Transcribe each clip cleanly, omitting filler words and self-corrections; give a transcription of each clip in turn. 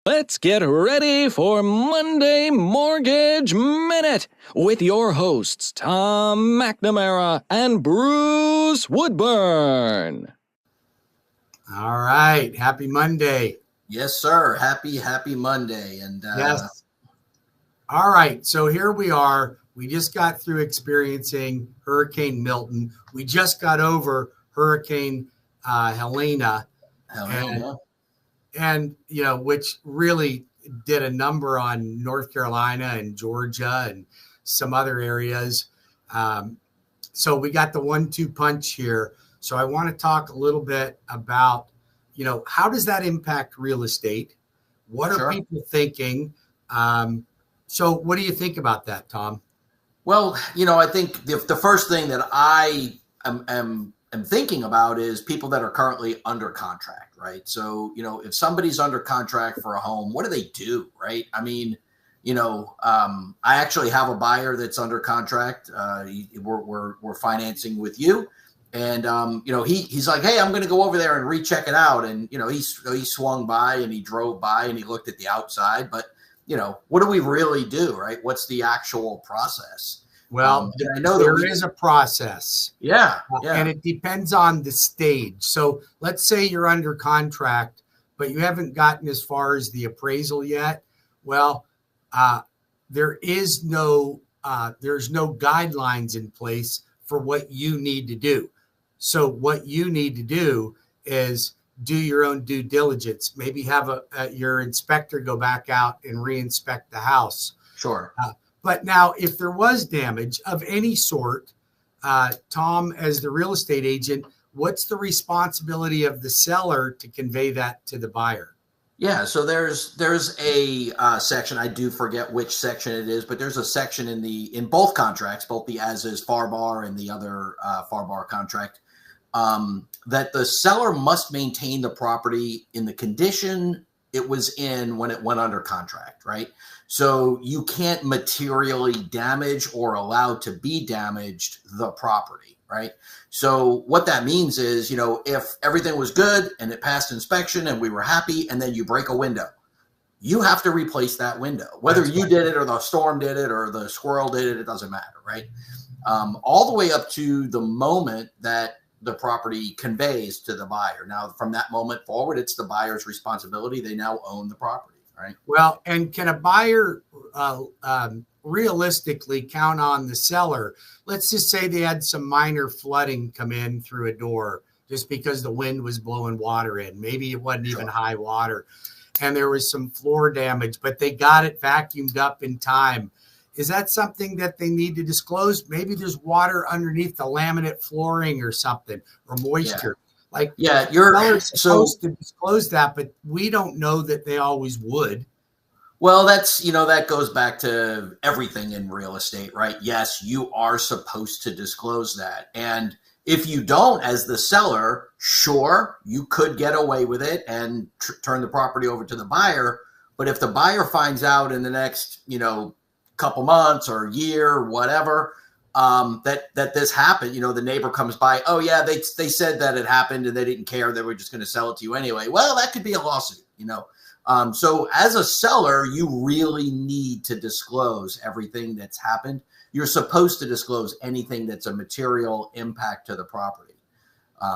Let's get ready for Monday Mortgage Minute with your hosts, Tom McNamara and Bruce Woodburn. All right. Happy Monday. Yes, sir. Happy Monday. And yes. All right. So here we are. We just got through experiencing Hurricane Milton. We just got over Hurricane Helene. And, you know, which really did a number on North Carolina and Georgia and some other areas. So we got the 1-2 punch here. So I want to talk a little bit about, you know, how does that impact real estate? What are people thinking? So what do you think about that, Tom? Well, you know, I think the first thing that I am thinking about is people that are currently under contract, right? So, you know, if somebody's under contract for a home, what do they do, right? I mean, you know, I actually have a buyer that's under contract. We're financing with you. And, you know, he's like, hey, I'm going to go over there and recheck it out. And, you know, he swung by and he drove by and he looked at the outside. But, you know, what do we really do, right? What's the actual process? Well, I know there is a process. Yeah. And it depends on the stage. So let's say you're under contract, but you haven't gotten as far as the appraisal yet. Well, there's no guidelines in place for what you need to do. So what you need to do is do your own due diligence. Maybe have your inspector go back out and re-inspect the house. Sure. But now, if there was damage of any sort, Tom, as the real estate agent, what's the responsibility of the seller to convey that to the buyer? Yeah, so there's a section, I do forget which section it is, but there's a section in both contracts, both the as-is FAR bar and the other FAR bar contract, that the seller must maintain the property in the condition it was in when it went under contract, right? So you can't materially damage or allow to be damaged the property, right? So what that means is, you know, if everything was good and it passed inspection and we were happy, and then you break a window, you have to replace that window. Whether you did it or the storm did it or the squirrel did it, it doesn't matter, right? All the way up to the moment that the property conveys to the buyer. Now, from that moment forward, it's the buyer's responsibility. They now own the property, right? Well, and can a buyer realistically count on the seller? Let's just say they had some minor flooding come in through a door just because the wind was blowing water in. Maybe it wasn't even high water and there was some floor damage, but they got it vacuumed up in time. Is that something that they need to disclose? Maybe there's water underneath the laminate flooring or something, or moisture. You're supposed to disclose that, but we don't know that they always would. Well, that goes back to everything in real estate, right? Yes, you are supposed to disclose that. And if you don't, as the seller, sure, you could get away with it and turn the property over to the buyer. But if the buyer finds out in the next, couple months or year or whatever, that this happened, the neighbor comes by, oh yeah, they said that it happened and they didn't care. They were just going to sell it to you anyway. Well, that could be a lawsuit, So as a seller, you really need to disclose everything that's happened. You're supposed to disclose anything that's a material impact to the property.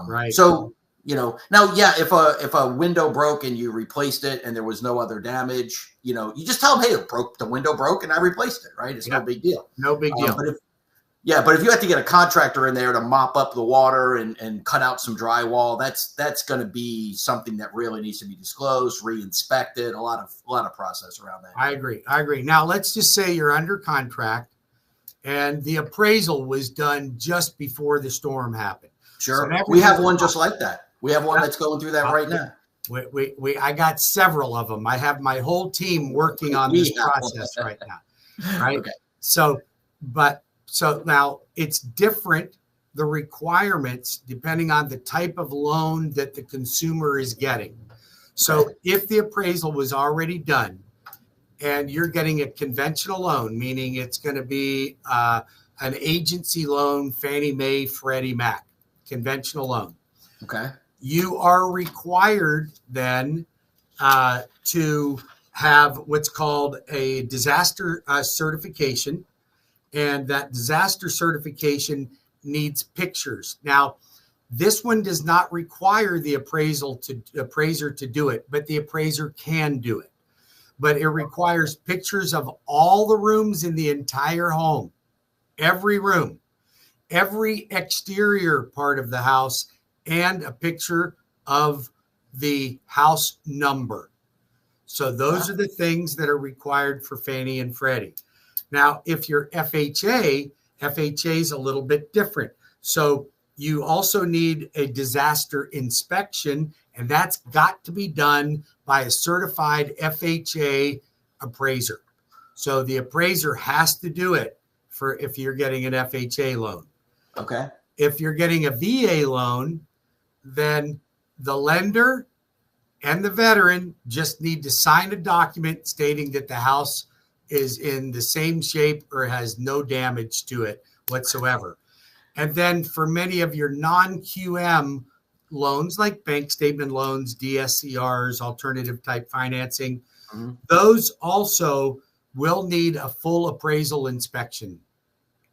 Right. So, now, yeah, if a window broke and you replaced it and there was no other damage, you just tell them, hey, the window broke and I replaced it, right? It's no big deal. No big deal. But if you have to get a contractor in there to mop up the water and cut out some drywall, that's going to be something that really needs to be disclosed, re-inspected, a lot of process around that. I agree. Now, let's just say you're under contract and the appraisal was done just before the storm happened. Sure. So we have one just like that. We have one that's going through that right now. I got several of them. I have my whole team working on this process right now. Right. Okay. So now it's different, the requirements, depending on the type of loan that the consumer is getting. So if the appraisal was already done and you're getting a conventional loan, meaning it's going to be an agency loan, Fannie Mae, Freddie Mac, conventional loan. Okay. You are required then to have what's called a disaster certification, and that disaster certification needs pictures. Now, this one does not require the appraiser to do it, but the appraiser can do it. But it requires pictures of all the rooms in the entire home, every room, every exterior part of the house, and a picture of the house number. So those are the things that are required for Fannie and Freddie. Now, if you're FHA, FHA is a little bit different. So you also need a disaster inspection, and that's got to be done by a certified FHA appraiser. So the appraiser has to do it for if you're getting an FHA loan. Okay. If you're getting a VA loan, then the lender and the veteran just need to sign a document stating that the house is in the same shape or has no damage to it whatsoever. And then for many of your non-QM loans, like bank statement loans, DSCRs, alternative type financing, those also will need a full appraisal inspection.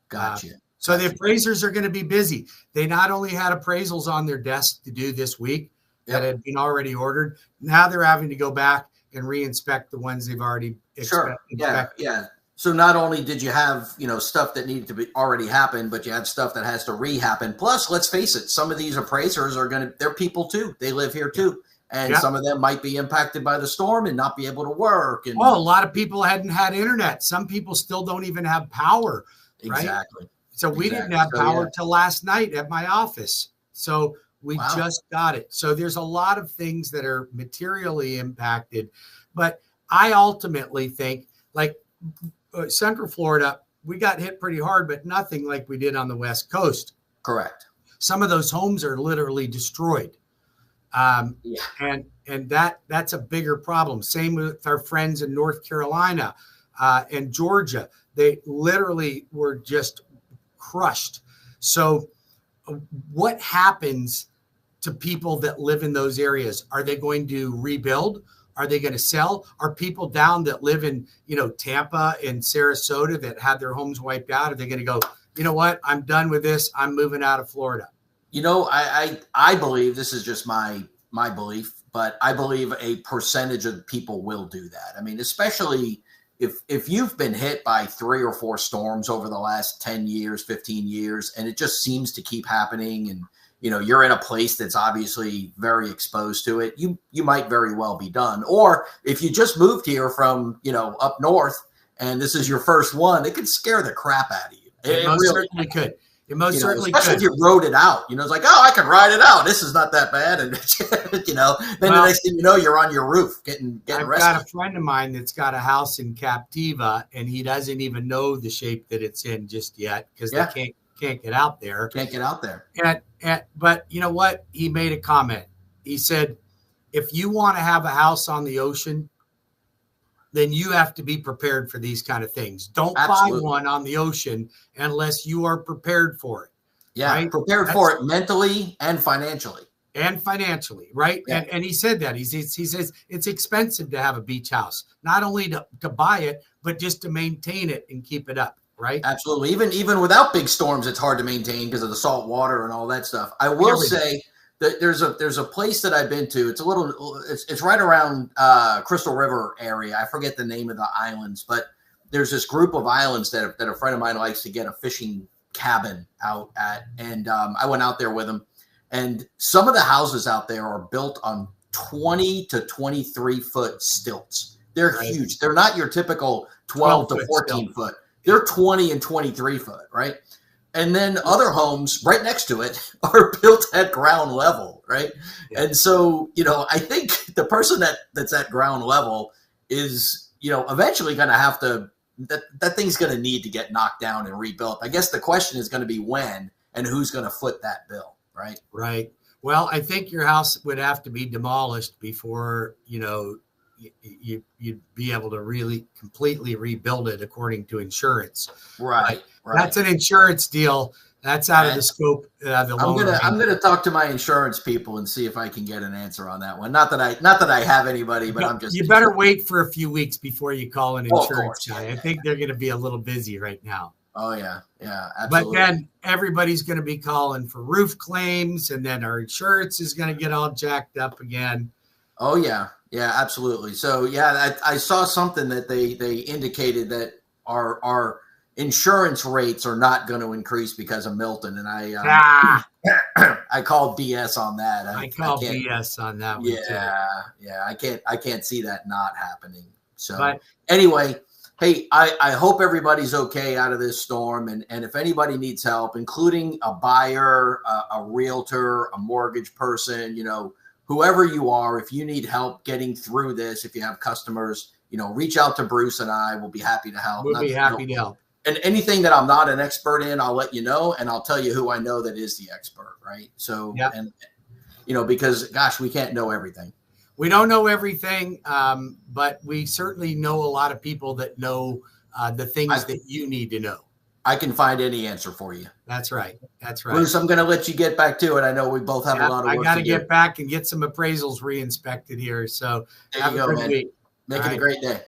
Gotcha. So the appraisers are going to be busy. They not only had appraisals on their desk to do this week that had been already ordered. Now they're having to go back and re-inspect the ones they've already inspected. Yeah. So not only did you have, stuff that needed to be already happened, but you have stuff that has to re-happen. Plus, let's face it, some of these appraisers they're people too. They live here too. And some of them might be impacted by the storm and not be able to work. And a lot of people hadn't had internet. Some people still don't even have power. Right? Exactly. So we didn't have power till last night at my office. So we just got it. So there's a lot of things that are materially impacted. But I ultimately think, like Central Florida, we got hit pretty hard, but nothing like we did on the West Coast. Correct. Some of those homes are literally destroyed. And that's a bigger problem. Same with our friends in North Carolina and Georgia. They literally were just crushed. So what happens to people that live in those areas? Are they going to rebuild? Are they going to sell? Are people down that live in, Tampa and Sarasota that had their homes wiped out? Are they going to go, you know what? I'm done with this. I'm moving out of Florida. I believe, this is just my belief, but I believe a percentage of people will do that. I mean, especially if you've been hit by 3 or 4 storms over the last 10 years, 15 years, and it just seems to keep happening, and you're in a place that's obviously very exposed to it, you might very well be done. Or if you just moved here from, up north and this is your first one, it could scare the crap out of you. It most certainly could. It most certainly could. Especially if you rode it out. It's like, I can ride it out. This is not that bad. And, then the next thing you know, you're on your roof getting I've rescued. got a friend of mine that's got a house in Captiva, and he doesn't even know the shape that it's in just yet because they can't get out there. Can't get out there. But you know what? He made a comment. He said, if you want to have a house on the ocean, then you have to be prepared for these kind of things. Don't buy one on the ocean unless you are prepared for it. Yeah, right? Prepared for it mentally and financially. Right? Yeah. And he said that. He says it's expensive to have a beach house, not only to buy it, but just to maintain it and keep it up. Right? Absolutely. Even without big storms, it's hard to maintain because of the salt water and all that stuff. I will say that there's a place that I've been to. It's right around Crystal River area. I forget the name of the islands, but there's this group of islands that a friend of mine likes to get a fishing cabin out at. And I went out there with him, and some of the houses out there are built on 20 to 23 foot stilts. They're huge. They're not your typical 12 to 14 foot. They're 20 and 23 foot, right? And then other homes right next to it are built at ground level, right? Yeah. And so, I think the person that's at ground level is, eventually going to have to, that thing's going to need to get knocked down and rebuilt. I guess the question is going to be when and who's going to foot that bill, right? Right. Well, I think your house would have to be demolished before, you'd be able to really completely rebuild it according to insurance. Right. That's an insurance deal That's out of the scope. I'm gonna talk to my insurance people and see if I can get an answer on that one. Not that I have anybody, but I'm just. You better wait for a few weeks before you call an insurance guy. I think they're going to be a little busy right now. Oh yeah, absolutely. But then everybody's going to be calling for roof claims, and then our insurance is going to get all jacked up again. Oh yeah, absolutely. So yeah, I saw something that they indicated that our insurance rates are not going to increase because of Milton, and I called BS on that. I call BS on that one. Yeah, I can't see that not happening. So anyway, hey, I hope everybody's okay out of this storm, and if anybody needs help, including a buyer, a realtor, a mortgage person, whoever you are, if you need help getting through this, if you have customers, reach out to Bruce and I. We'll be happy to help. We'll be happy to help. And anything that I'm not an expert in, I'll let you know, and I'll tell you who I know that is the expert, right? So, and because gosh, we can't know everything. We don't know everything, but we certainly know a lot of people that know the things that you need to know. I can find any answer for you. That's right. Bruce, I'm going to let you get back to it. I know we both have a lot of work to do. I got to get back and get some appraisals re-inspected here. So have a good week. Make it a great day.